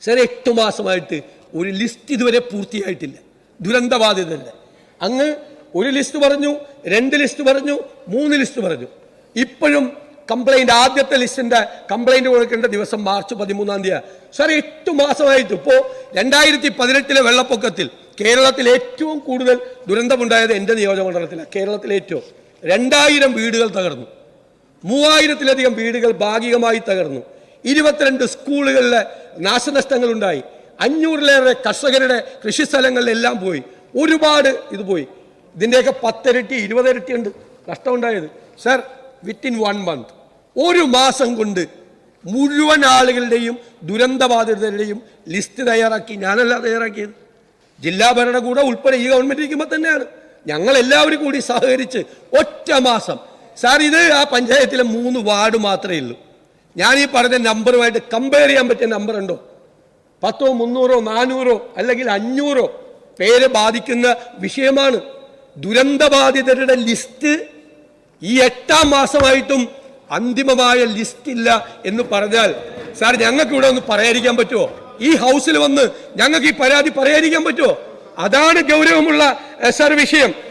Sir 8 മാസമായിട്ട് ഒരു list ഇതുവരെ പൂർത്തിയായിട്ടില്ല ദുരന്തബാധിതരുടെ. അങ്ങ് ഒരു ലിസ്റ്റ് പറഞ്ഞു, 2 ലിസ്റ്റ് പറഞ്ഞു, 3 ലിസ്റ്റ് പറഞ്ഞു. ഇപ്പോഴും കംപ്ലൈൻറ്റ്, ആദ്യത്തെ ലിസ്റ്റിൻ്റെ കംപ്ലൈൻറ്റ് കൊടുക്കേണ്ട ദിവസം മാർച്ച് 13-ാം തീയതി. സാർ 8 മാസമായിട്ട് ഇപ്പോൾ 2018 വെള്ളപ്പൊക്കത്തിൽ കേരളത്തിൽ ഏറ്റവും കൂടുതൽ ദുരന്തമുണ്ടായത് എൻ്റെ നിയോജകമണ്ഡലത്തിലാണ്. കേരളത്തിലെ ഏറ്റവും 2000 വീടുകൾ തകർന്നു, 3000-ലധികം വീടുകൾ ഭാഗികമായി തകർന്നു, 22 സ്കൂളുകളിലെ നാശനഷ്ടങ്ങളുണ്ടായി, 500-ലേറെ കർഷകരുടെ കൃഷിസ്ഥലങ്ങളിലെല്ലാം പോയി, ഒരുപാട് ഇത് പോയി. ഇതിൻ്റെയൊക്കെ 10 ഇരട്ടി 20 ഇരട്ടി ഉണ്ട് നഷ്ടമുണ്ടായത്. സാർ വിത്തിൻ 1 മന്ത്, ഒരു മാസം കൊണ്ട് മുഴുവൻ ആളുകളുടെയും ദുരന്തബാധിതരുടെയും ലിസ്റ്റ് തയ്യാറാക്കി. ഞാനല്ല തയ്യാറാക്കിയത്, ജില്ലാ ഭരണകൂടം ഉൾപ്പെടെ ഈ ഗവൺമെൻറ് ഇരിക്കുമ്പോൾ തന്നെയാണ്. ഞങ്ങളെല്ലാവരും കൂടി സഹകരിച്ച് ഒറ്റ മാസം. സാർ ഇത് ആ പഞ്ചായത്തിലെ 3 വാർഡ് മാത്രമേ ഉള്ളൂ. ഞാൻ ഈ പറഞ്ഞ നമ്പറുമായിട്ട് കമ്പയർ ചെയ്യാൻ പറ്റിയ നമ്പർ ഉണ്ടോ? 10, 300, 400 അല്ലെങ്കിൽ 500 പേരെ ബാധിക്കുന്ന വിഷയമാണ്. ദുരന്തബാധിതരുടെ ലിസ്റ്റ് ഈ 8-ാം മാസമായിട്ടും അന്തിമമായ ലിസ്റ്റ് ഇല്ല എന്ന് പറഞ്ഞാൽ സാർ ഞങ്ങൾക്ക് ഇവിടെ ഒന്ന് പറയാതിരിക്കാൻ പറ്റുമോ? ഈ ഹൗസിൽ വന്ന് ഞങ്ങൾക്ക് ഈ പരാതി പറയാതിരിക്കാൻ പറ്റുമോ? അതാണ് ഗൗരവമുള്ള സാർ വിഷയം.